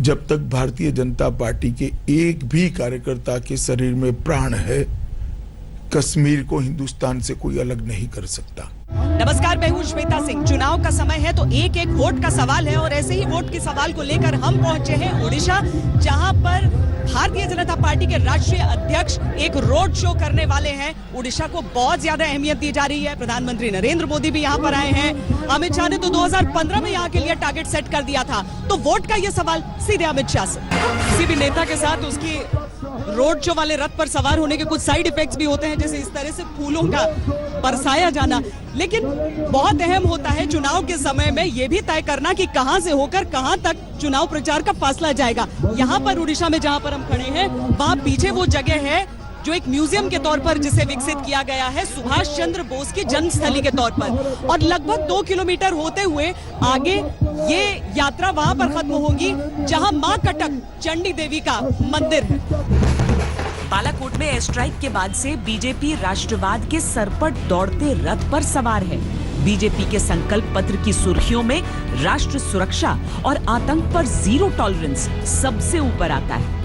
जब तक भारतीय जनता पार्टी के एक भी कार्यकर्ता के शरीर में प्राण है, कश्मीर को हिंदुस्तान से कोई अलग नहीं कर सकता। नमस्कार, मैं हूं श्वेता सिंह। चुनाव का समय है तो एक एक वोट का सवाल है और ऐसे ही वोट के सवाल को लेकर हम पहुंचे हैं उड़ीसा, जहां पर भारतीय जनता पार्टी के राष्ट्रीय अध्यक्ष एक रोड शो करने वाले हैं। उड़ीसा को बहुत ज्यादा अहमियत दी जा रही है। प्रधानमंत्री नरेंद्र मोदी भी यहां पर आए हैं। अमित शाह ने तो 2015 में यहां के लिए टारगेट सेट कर दिया था। तो वोट का ये सवाल सीधे अमित शाह से। किसी भी नेता के साथ उसकी रोड शो वाले रथ पर सवार होने के कुछ साइड इफेक्ट्स भी होते हैं, जैसे इस तरह से फूलों का बरसाया जाना। लेकिन बहुत अहम होता है चुनाव के समय में ये भी तय करना कि कहां से होकर कहां तक चुनाव प्रचार का फासला जाएगा। यहाँ पर उड़ीसा में जहां पर हम खड़े हैं, वहां पीछे वो जगह है जो एक म्यूजियम के तौर पर जिसे विकसित किया गया है सुभाष चंद्र बोस की जन्मस्थली के तौर पर, और लगभग 2 किलोमीटर होते हुए आगे ये यात्रा वहां पर खत्म होगी जहां मां कटक चंडी देवी का मंदिर है। बालाकोट में एयर स्ट्राइक के बाद से बीजेपी राष्ट्रवाद के सरपट दौड़ते रथ पर सवार है। बीजेपी के संकल्प पत्र की सुर्खियों में राष्ट्र सुरक्षा और आतंक पर जीरो टॉलरेंस सबसे ऊपर आता है।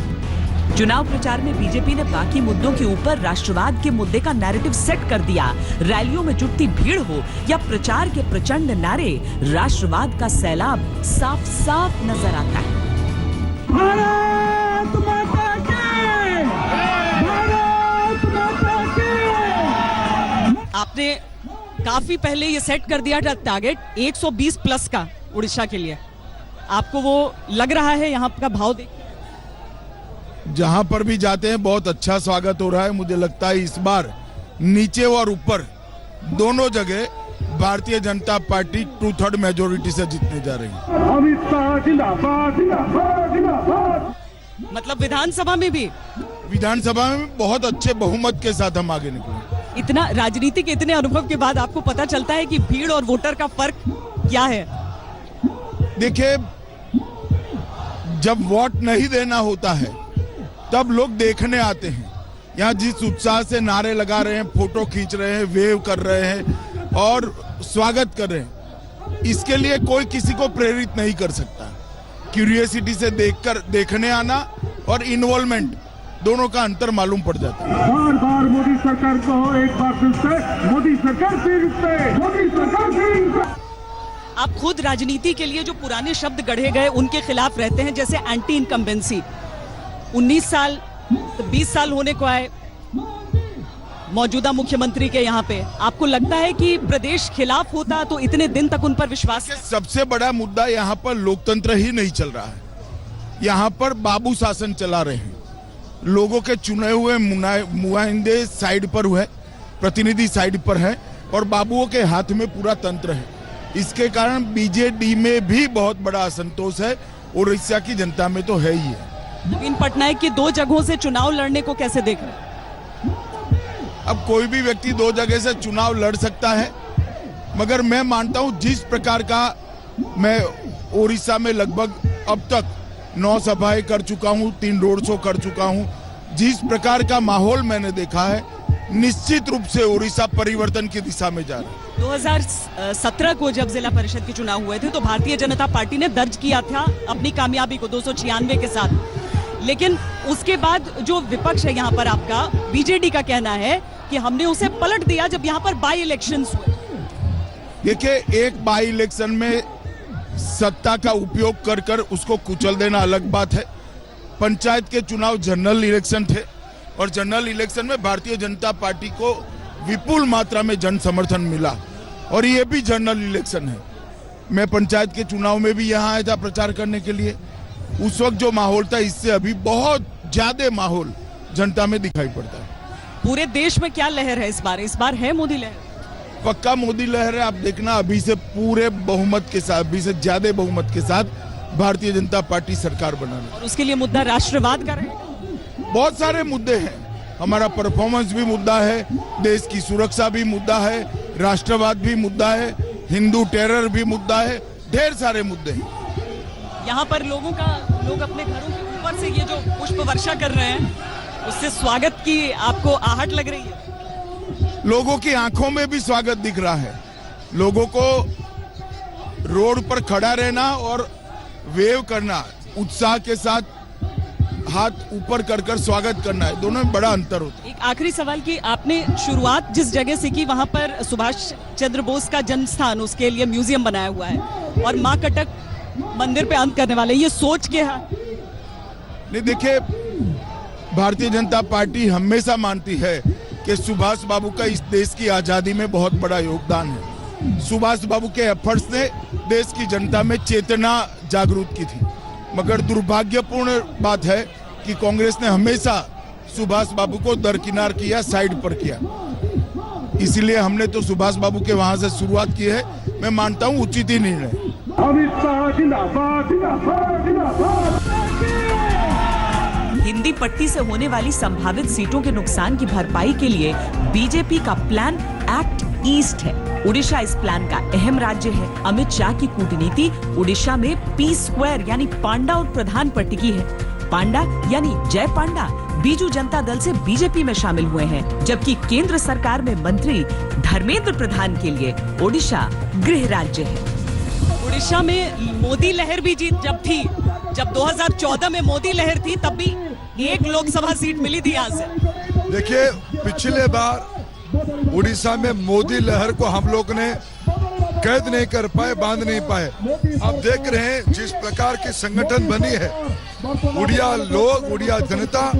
चुनाव प्रचार में बीजेपी ने बाकी मुद्दों के ऊपर राष्ट्रवाद के मुद्दे का नैरेटिव सेट कर दिया। रैलियों में जुटती भीड़ हो या प्रचार के प्रचंड नारे, राष्ट्रवाद का सैलाब साफ साफ नजर आता है। भारत माता की! भारत माता की! आपने काफी पहले ये सेट कर दिया था टारगेट 120 प्लस का उड़ीसा के लिए। आपको वो लग रहा है यहाँ का भाव देख? जहां पर भी जाते हैं बहुत अच्छा स्वागत हो रहा है। मुझे लगता है इस बार नीचे और ऊपर दोनों जगह भारतीय जनता पार्टी 2/3 मेजोरिटी से जीतने जा रही है। अमित शाह जिंदाबाद, जिंदाबाद, जिंदाबाद। मतलब विधानसभा में भी? विधानसभा में बहुत अच्छे बहुमत के साथ हम आगे निकले। इतना राजनीति के इतने अनुभव के बाद आपको पता चलता है कि भीड़ और वोटर का फर्क क्या है? देखिए, जब वोट नहीं देना होता है तब लोग देखने आते हैं। यहाँ जिस उत्साह से नारे लगा रहे हैं, फोटो खींच रहे हैं, वेव कर रहे हैं और स्वागत कर रहे हैं, इसके लिए कोई किसी को प्रेरित नहीं कर सकता। क्यूरियोसिटी से देखने आना और इन्वॉल्वमेंट दोनों का अंतर मालूम पड़ जाता है। बार बार मोदी सरकार को एक बार फिर से मोदी सरकार फिर से, मोदी सरकार फिर से। आप खुद राजनीति के लिए जो पुराने शब्द गढ़े गए उनके खिलाफ रहते हैं, जैसे एंटी इनकम्बेंसी। 19 साल 20 साल होने को आए मौजूदा मुख्यमंत्री के यहाँ पे। आपको लगता है कि प्रदेश खिलाफ होता तो इतने दिन तक उन पर विश्वास? सबसे बड़ा मुद्दा यहाँ पर लोकतंत्र ही नहीं चल रहा है। यहाँ पर बाबू शासन चला रहे हैं। लोगों के चुने हुए नुमाइंदे साइड पर हुए, प्रतिनिधि साइड पर है और बाबुओं के हाथ में पूरा तंत्र है। इसके कारण बीजेडी में भी बहुत बड़ा असंतोष है। उड़ीसा की जनता में तो है ही है। नवीन पटनायक की 2 जगहों से चुनाव लड़ने को कैसे देख रहे हैं? अब कोई भी व्यक्ति 2 जगह से चुनाव लड़ सकता है, मगर मैं मानता हूं जिस प्रकार का मैं उड़ीसा में लगभग अब तक 9 सभाएं कर चुका हूं, 3 रोड शो कर चुका हूं, जिस प्रकार का माहौल मैंने देखा है, निश्चित रूप से उड़ीसा परिवर्तन की दिशा में जा रहा है। 2017 को जब जिला परिषद के चुनाव हुए थे तो भारतीय जनता पार्टी ने दर्ज किया था अपनी कामयाबी को 296 के साथ। लेकिन उसके बाद जो विपक्ष है यहाँ पर आपका, बीजेडी का कहना है कि हमने उसे पलट दिया जब यहाँ पर बाई इलेक्शंस हुए। देखिए, एक बाई इलेक्शन में सत्ता का उपयोग कर कर उसको कुचल देना अलग बात है। पंचायत के चुनाव जनरल इलेक्शन थे और जनरल इलेक्शन में भारतीय जनता पार्टी को विपुल मात्रा में जन समर्थन मिला और ये भी जनरल इलेक्शन है। मैं पंचायत के चुनाव में भी यहाँ आया था प्रचार करने के लिए। उस वक्त जो माहौल था, इससे अभी बहुत ज्यादा माहौल जनता में दिखाई पड़ता है। पूरे देश में क्या लहर है इस बार? इस बार है मोदी लहर? पक्का मोदी लहर है। आप देखना, अभी से पूरे बहुमत के साथ, अभी से ज्यादा बहुमत के साथ भारतीय जनता पार्टी सरकार बनाना। और उसके लिए मुद्दा राष्ट्रवाद का रहेगा? बहुत सारे मुद्दे हैं। हमारा परफॉर्मेंस भी मुद्दा है, देश की सुरक्षा भी मुद्दा है, राष्ट्रवाद भी मुद्दा है, हिंदू टेरर भी मुद्दा है, ढेर सारे मुद्दे हैं। यहाँ पर लोग अपने घरों के ऊपर से ये जो पुष्प वर्षा कर रहे हैं, उससे स्वागत की आपको आहट लग रही है? लोगों की आंखों में भी स्वागत दिख रहा है। लोगों को रोड पर खड़ा रहना और वेव करना, उत्साह के साथ हाथ ऊपर कर स्वागत करना है, दोनों में बड़ा अंतर होता है। एक आखिरी सवाल कि आपने शुरुआत जिस जगह से की वहां पर सुभाष चंद्र बोस का जन्म स्थान, उसके लिए म्यूजियम बनाया हुआ है और मां कटक मंदिर पे अंत करने वाले, ये सोच के है? नहीं, देखिए, भारतीय जनता पार्टी हमेशा मानती है कि सुभाष बाबू का इस देश की आजादी में बहुत बड़ा योगदान है। सुभाष बाबू के एफर्ट्स ने देश की जनता में चेतना जागरूक की थी, मगर दुर्भाग्यपूर्ण बात है कि कांग्रेस ने हमेशा सुभाष बाबू को दरकिनार किया, साइड पर किया। इसलिए हमने तो सुभाष बाबू के वहां से शुरुआत की है। मैं मानता हूं उचित ही निर्णय। अमित शाह जिंदाबाद, जिंदाबाद, जिंदाबाद। हिंदी पट्टी से होने वाली संभावित सीटों के नुकसान की भरपाई के लिए बीजेपी का प्लान एक्ट ईस्ट है। उड़ीसा इस प्लान का अहम राज्य है। अमित शाह की कूटनीति उड़ीसा में पी स्क्वायर यानी पांडा और प्रधान पर टिकी है। पांडा यानी जय पांडा बीजू जनता दल से बीजेपी में शामिल हुए हैं, जबकि केंद्र सरकार में मंत्री धर्मेंद्र प्रधान के लिए ओडिशा गृह राज्य है। उड़ीसा में मोदी लहर भी जब 2014 में मोदी लहर थी, तब भी एक लोकसभा सीट मिली थी यहाँ से। देखिए, पिछले बार उड़ीसा में मोदी लहर को हम लोग ने कैद नहीं कर पाए, बांध नहीं पाए। आप देख रहे हैं जिस प्रकार की संगठन बनी है, उड़िया लोग, उड़िया जनता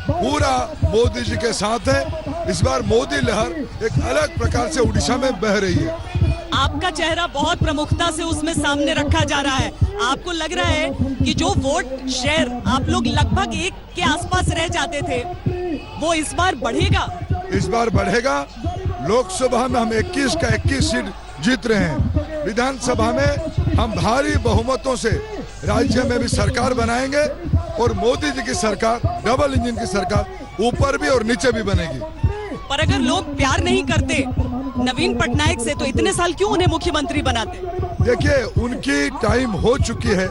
पूरा मोदी जी के साथ है। इस बार मोदी लहर एक अलग प्रकार से उड़ीसा में बह रही है। आपका चेहरा बहुत प्रमुखता से उसमें सामने रखा जा रहा है। आपको लग रहा है कि जो वोट शेयर आप लोग लगभग 1 के आसपास रह जाते थे, वो इस बार बढ़ेगा? इस बार बढ़ेगा। लोकसभा में हम 21 का 21 सीट जीत रहे हैं। विधानसभा में हम भारी बहुमतों से राज्य में भी सरकार बनाएंगे और मोदी जी की सरकार, डबल इंजन की सरकार, ऊपर भी और नीचे भी बनेगी। पर अगर लोग प्यार नहीं करते नवीन पटनायक से, तो इतने साल क्यों उन्हें मुख्यमंत्री बनाते? देखिए, उनकी टाइम हो चुकी है।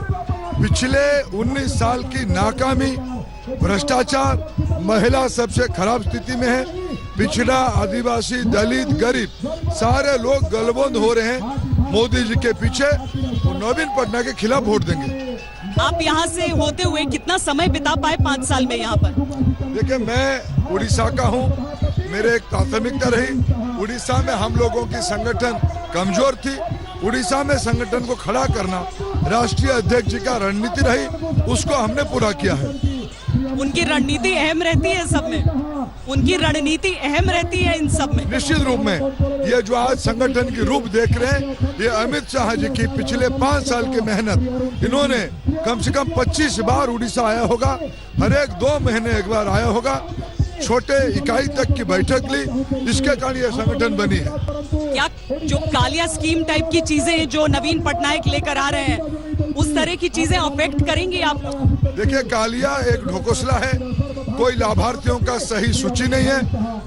पिछले 19 साल की नाकामी, भ्रष्टाचार, महिला सबसे खराब स्थिति में है। पिछड़ा, आदिवासी, दलित, गरीब सारे लोग गलबंद हो रहे हैं मोदी जी के पीछे। वो नवीन पटनायक के खिलाफ वोट देंगे। आप यहाँ से होते हुए कितना समय बिता पाए 5 साल में यहाँ पर? देखिए, मैं उड़ीसा का हूँ, मेरे एक प्राथमिकता रही। उड़ीसा में हम लोगों की संगठन कमजोर थी। उड़ीसा में संगठन को खड़ा करना राष्ट्रीय अध्यक्ष जी का रणनीति रही, उसको हमने पूरा किया है। उनकी रणनीति अहम रहती है सब में, उनकी रणनीति अहम रहती है इन सब में। निश्चित रूप में ये जो आज संगठन की रूप देख रहे हैं, ये अमित शाह जी की पिछले 5 साल की मेहनत। इन्होंने कम से कम 25 बार उड़ीसा आया होगा, हर एक 2 महीने एक बार आया होगा, छोटे इकाई तक की बैठक ली, इसके कारण ये संगठन बनी है। क्या जो कालिया स्कीम टाइप की चीजें जो नवीन पटनायक लेकर आ रहे हैं, उस तरह की चीजें अफेक्ट करेंगी आप लोग? देखिए, कालिया एक ढकोसला है, कोई लाभार्थियों का सही सूची नहीं है,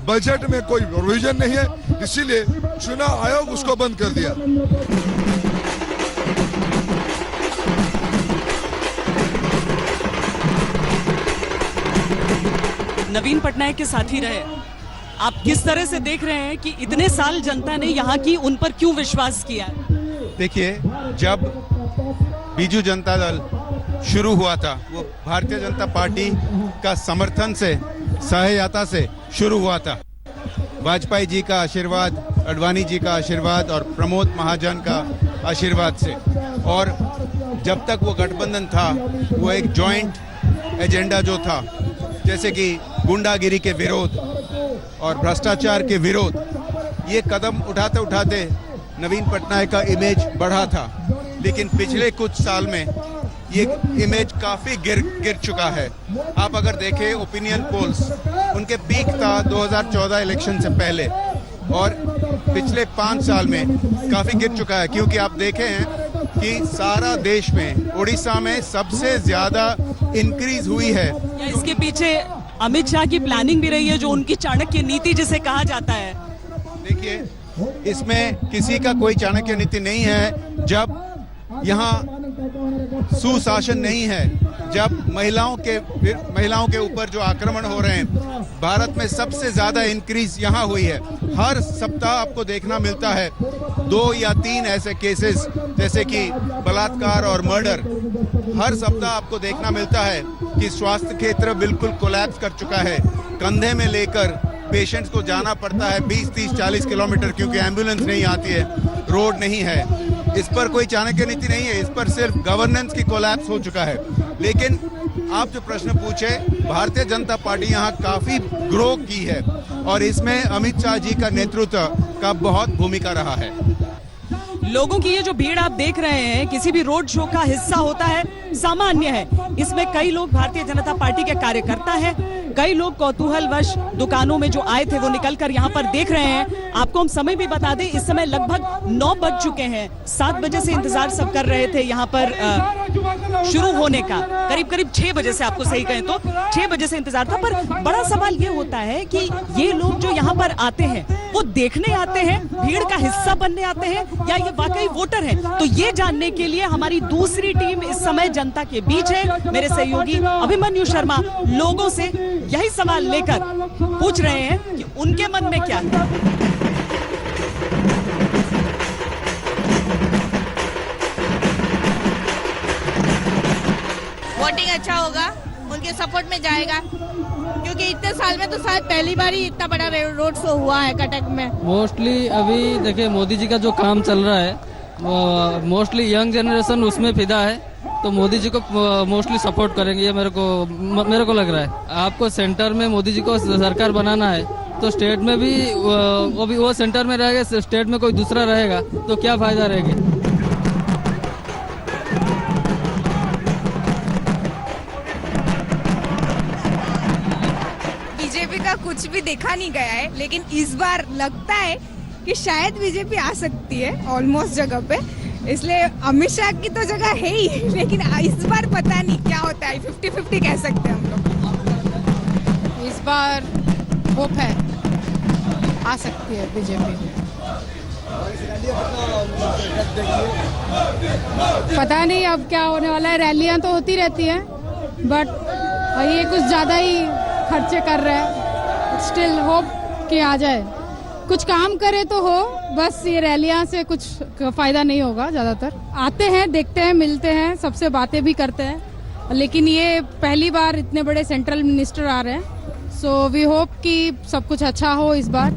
बजट में कोई प्रोविजन नहीं है, इसीलिए चुनाव आयोग उसको बंद कर दिया। नवीन पटनायक के साथी रहे, आप किस तरह से देख रहे हैं कि इतने साल जनता ने यहाँ की उन पर क्यों विश्वास किया? देखिए, जब बीजू जनता दल शुरू हुआ था, वो भारतीय जनता पार्टी का समर्थन से, सहायता से शुरू हुआ था। वाजपेयी जी का आशीर्वाद, अडवाणी जी का आशीर्वाद और प्रमोद महाजन का आशीर्वाद से, और जब तक वो गठबंधन था, वो एक जॉइंट एजेंडा जो था, जैसे कि गुंडागिरी के विरोध और भ्रष्टाचार के विरोध, ये कदम उठाते उठाते नवीन पटनायक का इमेज बढ़ा था। लेकिन पिछले कुछ साल में ये इमेज काफी गिर चुका है। आप अगर देखें ओपिनियन पोल्स, उनके पीक था 2014 इलेक्शन से पहले, और पिछले 5 साल में काफी गिर चुका है। क्योंकि आप देखे हैं कि सारा देश में उड़ीसा में सबसे ज्यादा इंक्रीज हुई है। या इसके पीछे अमित शाह की प्लानिंग भी रही है, जो उनकी चाणक्य नीति जिसे कहा जाता है? देखिए, इसमें किसी का कोई चाणक्य नीति नहीं है। जब यहाँ सुशासन नहीं है, जब महिलाओं के ऊपर जो आक्रमण हो रहे हैं, भारत में सबसे ज्यादा इंक्रीज यहाँ हुई है। हर सप्ताह आपको देखना मिलता है 2 या 3 ऐसे केसेस, जैसे कि बलात्कार और मर्डर। हर सप्ताह आपको देखना मिलता है कि स्वास्थ्य क्षेत्र बिल्कुल कोलैप्स कर चुका है। कंधे में लेकर पेशेंट्स को जाना पड़ता है 20, 30, 40 किलोमीटर, क्योंकि एम्बुलेंस नहीं आती है, रोड नहीं है। इस पर कोई चाणक्य नीति नहीं है, इस पर सिर्फ गवर्नेंस की कोलैप्स हो चुका है। लेकिन आप जो प्रश्न पूछे, भारतीय जनता पार्टी यहाँ काफी ग्रो की है और इसमें अमित शाह जी का नेतृत्व का बहुत भूमिका रहा है। लोगों की ये जो भीड़ आप देख रहे हैं किसी भी रोड शो का हिस्सा होता है, सामान्य है। इसमें कई लोग भारतीय जनता पार्टी के कार्यकर्ता हैं, कई लोग कौतूहलवश दुकानों में जो आए थे वो निकलकर यहाँ पर देख रहे हैं। आपको हम समय भी बता दें, इस समय लगभग 9 बज चुके हैं। 7 बजे से इंतजार सब कर रहे थे यहाँ पर शुरू होने का। करीब 6 बजे से, आपको सही कहें तो 6 बजे से इंतजार था। पर बड़ा सवाल ये होता है कि ये लोग जो यहाँ पर आते हैं वो देखने आते हैं, भीड़ का हिस्सा बनने आते हैं, या ये वाकई वोटर हैं? तो ये जानने के लिए हमारी दूसरी टीम इस समय जनता के बीच है। मेरे सहयोगी अभिमन्यु शर्मा लोगों से यही सवाल लेकर पूछ रहे हैं कि उनके मन में क्या है। वोटिंग अच्छा होगा, उनके सपोर्ट में जाएगा, क्योंकि इतने साल में तो शायद पहली बार ही इतना बड़ा रोड शो हुआ है कटक में। मोस्टली अभी देखिए मोदी जी का जो काम चल रहा है, मोस्टली यंग जनरेशन उसमें फिदा है, तो मोदी जी को मोस्टली सपोर्ट करेंगे, ये मेरे को लग रहा है। आपको सेंटर में मोदी जी को सरकार बनाना है तो स्टेट में भी वो सेंटर में रहेगा, स्टेट में कोई दूसरा रहेगा तो क्या फायदा रहेगा। बीजेपी का कुछ भी देखा नहीं गया है, लेकिन इस बार लगता है कि शायद बीजेपी आ सकती है ऑलमोस्ट जगह पे। इसलिए अमित शाह की तो जगह है ही, लेकिन इस बार पता नहीं क्या होता है। 50-50 कह सकते हैं हम लोग। इस बार होप है, आ सकती है बीजेपी। पता नहीं अब क्या होने वाला है। रैलियां तो होती रहती हैं, बट ये कुछ ज्यादा ही खर्चे कर रहे हैं। स्टिल होप कि आ जाए, कुछ काम करे तो हो, बस ये रैलियां से कुछ फायदा नहीं होगा। ज्यादातर आते हैं, देखते हैं, मिलते हैं, सबसे बातें भी करते हैं, लेकिन ये पहली बार इतने बड़े सेंट्रल मिनिस्टर आ रहे हैं। सो वी होप कि सब कुछ अच्छा हो इस बार।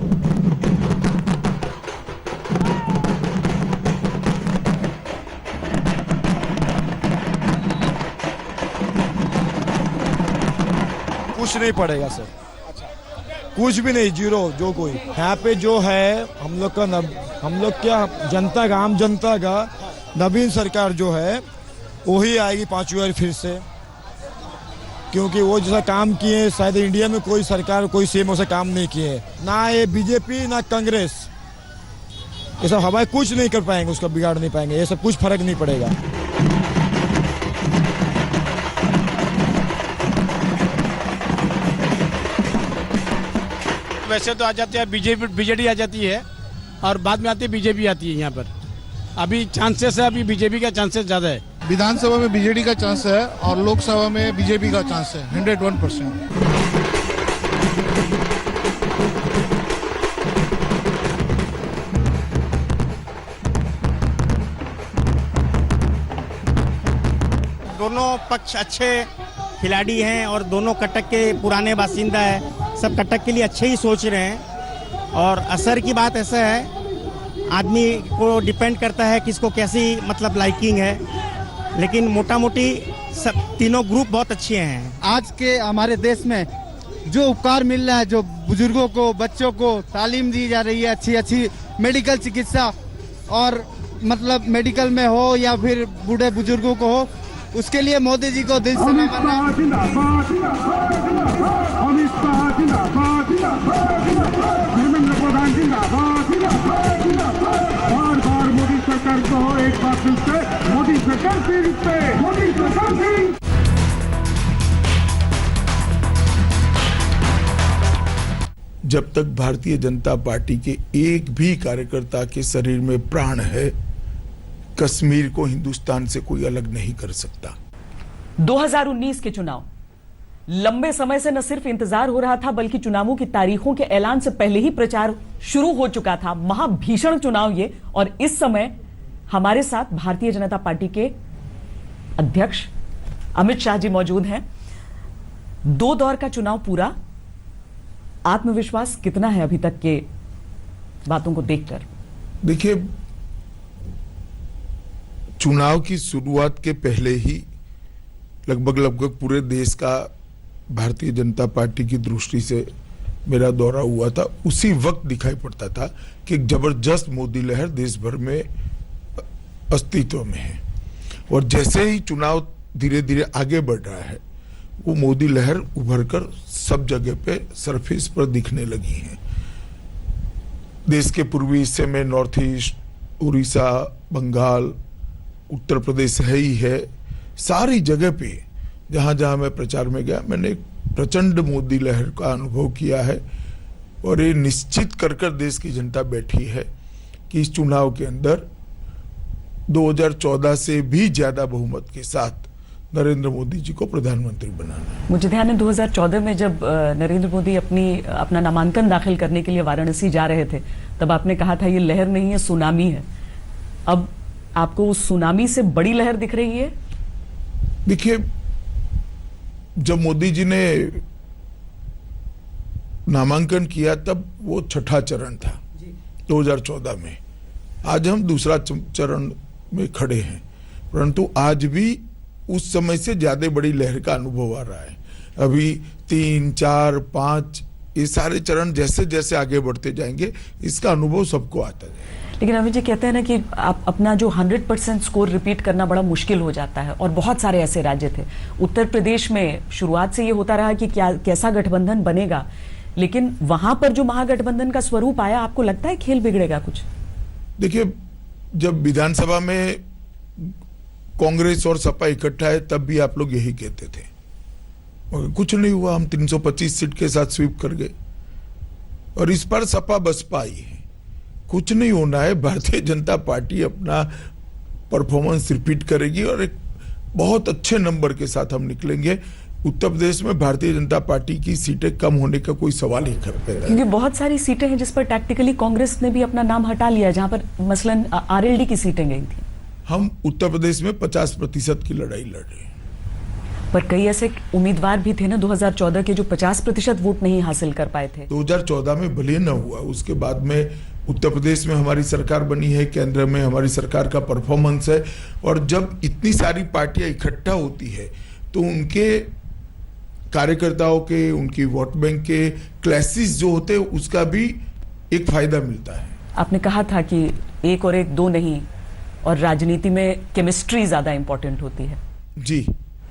कुछ नहीं पड़ेगा सर, कुछ भी नहीं, जीरो। जो कोई यहाँ पे जो है हम लोग क्या जनता का, आम जनता का नवीन सरकार जो है वही आएगी 5वीं बार फिर से, क्योंकि वो जैसा काम किए शायद इंडिया में कोई सरकार कोई सेम वैसा काम नहीं किए। ना ये बीजेपी ना कांग्रेस, ये सब हवाएं कुछ नहीं कर पाएंगे, उसका बिगाड़ नहीं पाएंगे, ये सब कुछ फर्क नहीं पड़ेगा। वैसे तो आ जाते हैं बीजेडी आ जाती है और बाद में आती है बीजेपी आती है। यहाँ पर अभी चांसेस है, अभी बीजेपी का चांसेस ज्यादा है। विधानसभा में बीजेडी का चांस है और लोकसभा में बीजेपी का चांस है 101%। दोनों पक्ष अच्छे खिलाड़ी हैं और दोनों कटक के पुराने बासिंदा है, सब कटक के लिए अच्छे ही सोच रहे हैं। और असर की बात ऐसा है, आदमी को डिपेंड करता है किसको कैसी मतलब लाइकिंग है, लेकिन मोटा मोटी सब तीनों ग्रुप बहुत अच्छे हैं। आज के हमारे देश में जो उपकार मिल रहा है, जो बुजुर्गों को, बच्चों को तालीम दी जा रही है, अच्छी मेडिकल चिकित्सा, और मतलब मेडिकल में हो या फिर बूढ़े बुजुर्गों को हो, उसके लिए मोदी जी को दिल से बार मोदी सरकार को एक बार फिर से मोदी सरकार फिर से मोदी सरकार फिर। जब तक भारतीय जनता पार्टी के एक भी कार्यकर्ता के शरीर में प्राण है, कश्मीर को हिंदुस्तान से कोई अलग नहीं कर सकता। 2019 के चुनाव लंबे समय से न सिर्फ इंतजार हो रहा था, बल्कि चुनावों की तारीखों के ऐलान से पहले ही प्रचार शुरू हो चुका था। महाभीषण चुनाव ये, और इस समय हमारे साथ भारतीय जनता पार्टी के अध्यक्ष अमित शाह जी मौजूद हैं। 2 दौर का चुनाव पूरा, आत्मविश्वास कितना है अभी तक के बातों को देखकर? देखिए, चुनाव की शुरुआत के पहले ही लगभग पूरे देश का भारतीय जनता पार्टी की दृष्टि से मेरा दौरा हुआ था। उसी वक्त दिखाई पड़ता था कि एक जबरदस्त मोदी लहर देश भर में अस्तित्व में है, और जैसे ही चुनाव धीरे धीरे आगे बढ़ रहा है, वो मोदी लहर उभर कर सब जगह पे सरफेस पर दिखने लगी है। देश के पूर्वी हिस्से में नॉर्थ ईस्ट, उड़ीसा, बंगाल, उत्तर प्रदेश है ही है, सारी जगह पे जहां जहां मैं प्रचार में गया, मैंने एक प्रचंड मोदी लहर का अनुभव किया है। और ये निश्चित कर देश की जनता बैठी है कि इस चुनाव के अंदर 2014 से भी ज्यादा बहुमत के साथ नरेंद्र मोदी जी को प्रधानमंत्री बनाना है। मुझे ध्यान है 2014 में जब नरेंद्र मोदी अपना नामांकन दाखिल करने के लिए वाराणसी जा रहे थे, तब आपने कहा था ये लहर नहीं है, सुनामी है। अब आपको उस सुनामी से बड़ी लहर दिख रही है? देखिए, जब मोदी जी ने नामांकन किया तब वो छठा चरण था 2014 में। आज हम दूसरा चरण में खड़े हैं, परंतु आज भी उस समय से ज्यादा बड़ी लहर का अनुभव आ रहा है। अभी 3, 4, 5 ये सारे चरण जैसे जैसे आगे बढ़ते जाएंगे, इसका अनुभव सबको आता है। लेकिन अमित जी कहते हैं ना कि आप अपना जो 100% स्कोर रिपीट करना बड़ा मुश्किल हो जाता है, और बहुत सारे ऐसे राज्य थे। उत्तर प्रदेश में शुरुआत से ये होता रहा कि कैसा गठबंधन बनेगा, लेकिन वहां पर जो महागठबंधन का स्वरूप आया, आपको लगता है खेल बिगड़ेगा कुछ? देखिए, जब विधानसभा में कांग्रेस और सपा इकट्ठा है, तब भी आप लोग यही कहते थे, और कुछ नहीं हुआ। हम 325 सीट के साथ स्वीप कर गए, और इस पर सपा बसपा आई है। कुछ नहीं होना है, भारतीय जनता पार्टी अपना परफॉर्मेंस रिपीट करेगी और एक बहुत अच्छे नंबर के साथ हम निकलेंगे। उत्तर प्रदेश में भारतीय जनता पार्टी की सीटें कम होने का कोई सवाल ही पैदा है। क्योंकि बहुत सारी सीटें हैं जिस पर टैक्टिकली कांग्रेस ने भी अपना नाम हटा लिया, जहां पर मसलन आरएलडी की सीटें गई थी। हम उत्तर प्रदेश में 50% की लड़ाई लड़ रहे हैं, पर कई ऐसे उम्मीदवार भी थे ना 2014 के, जो 50% वोट नहीं हासिल कर पाए थे। 2014 में भले न हुआ, उसके बाद में उत्तर प्रदेश में हमारी सरकार बनी है, केंद्र में हमारी सरकार का परफॉर्मेंस है। और जब इतनी सारी पार्टियां इकट्ठा होती है, तो उनके कार्यकर्ताओं के, उनकी वोट बैंक के क्लैशेस जो होते हैं, उसका भी एक फायदा मिलता है। आपने कहा था कि 1 और 1 2 नहीं, और राजनीति में केमिस्ट्री ज्यादा इंपॉर्टेंट होती है। जी,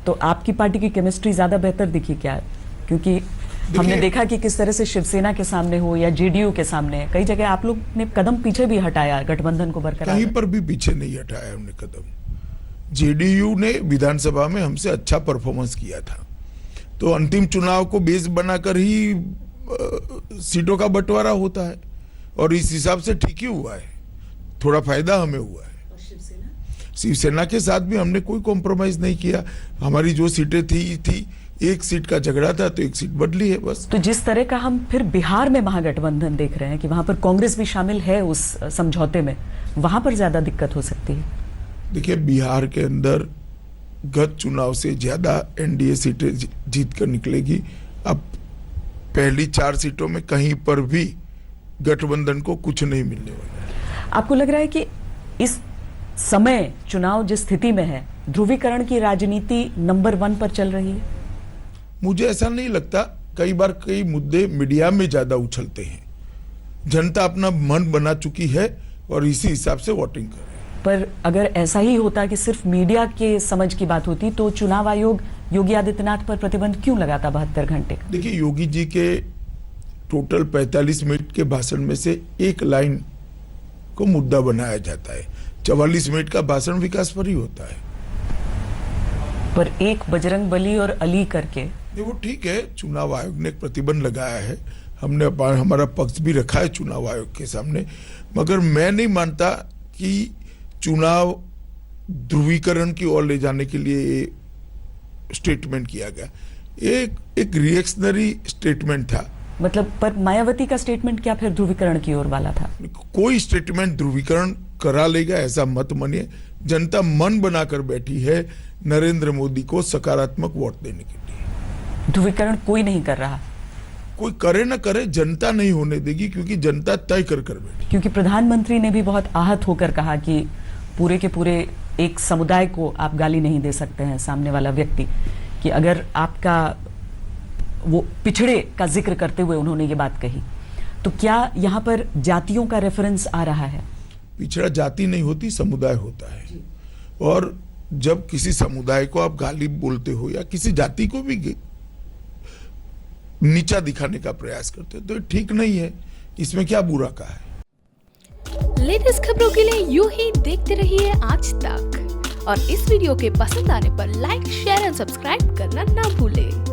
तो आपकी पार्टी की केमिस्ट्री ज्यादा बेहतर दिखी क्या? क्योंकि हमने देखा कि किस तरह से शिवसेना के सामने हो या जेडीयू के सामने, कई जगह आप लोग ने कदम पीछे भी हटाया गठबंधन को बरकरार। कहीं पर भी पीछे नहीं हटाया हमने कदम। जेडीयू ने विधानसभा में हमसे अच्छा परफॉर्मेंस किया था, तो अंतिम चुनाव को बेस बनाकर ही सीटों का बंटवारा होता है, और इस हिसाब से ठीक ही हुआ है, थोड़ा फायदा हमें हुआ है। शिवसेना के साथ भी हमने कोई कॉम्प्रोमाइज नहीं किया। हमारी जो सीटें थी 1 सीट का झगड़ा था, तो 1 सीट बदली है बस। तो जिस तरह का हम फिर बिहार में महागठबंधन देख रहे हैं कि वहां पर कांग्रेस भी शामिल है उस समझौते में, वहां पर ज्यादा दिक्कत हो सकती है। देखिए, बिहार के अंदर गत चुनाव से ज्यादा एनडीए सीटें जीत कर निकलेगी। अब पहली 4 सीटों में कहीं पर भी गठबंधन को कुछ नहीं मिलने वाला है। आपको लग रहा है कि इस समय चुनाव जिस स्थिति में है, ध्रुवीकरण की राजनीति नंबर 1 पर चल रही है? मुझे ऐसा नहीं लगता। कई बार कई मुद्दे मीडिया में ज्यादा उछलते हैं। जनता अपना मन बना चुकी है और इसी हिसाब से वोटिंग कर रही है। पर अगर ऐसा ही होता कि सिर्फ मीडिया के समझ की बात होती, तो चुनाव आयोग योगी आदित्यनाथ पर प्रतिबंध क्यों लगाता 72 घंटे? देखिए, योगी जी के टोटल 45 मिनट के भाषण में से 1 लाइन को मुद्दा बनाया जाता है। 44 मिनट का भाषण विकास पर ही होता है। पर एक बजरंग बली और अली करके, वो ठीक है, चुनाव आयोग ने एक प्रतिबंध लगाया है, हमने हमारा पक्ष भी रखा है चुनाव आयोग के सामने, मगर मैं नहीं मानता कि चुनाव ध्रुवीकरण की ओर ले जाने के लिए ये स्टेटमेंट किया गया। एक रिएक्शनरी स्टेटमेंट था। मतलब पर मायावती का स्टेटमेंट क्या फिर ध्रुवीकरण की ओर वाला था? कोई स्टेटमेंट ध्रुवीकरण करा लेगा ऐसा मत मानिए। जनता मन बनाकर बैठी है नरेंद्र मोदी को सकारात्मक वोट देने के लिए। ध्रुवीकरण कोई नहीं कर रहा। कोई करे ना करे, जनता नहीं होने देगी, क्योंकि जनता तय कर बैठी। क्योंकि प्रधानमंत्री ने भी बहुत आहत होकर कहा कि पूरे के पूरे एक समुदाय को आप गाली नहीं दे सकते हैं, सामने वाला व्यक्ति, कि अगर आपका वो पिछड़े का जिक्र करते हुए उन्होंने ये बात कही। तो क्या यहाँ पर जातियों का रेफरेंस आ रहा है? पिछड़ा जाति नहीं होती, समुदाय होता है। और जब किसी समुदाय को आप गाली बोलते हो या किसी जाति को भी नीचा दिखाने का प्रयास करते हो तो ठीक नहीं है। इसमें क्या बुरा कहा है? लेटेस्ट खबरों के लिए यूं ही देखते रहिए आज तक, और इस वीडियो के पसंद आने पर लाइक, शेयर एंड सब्सक्राइब करना ना भूलें।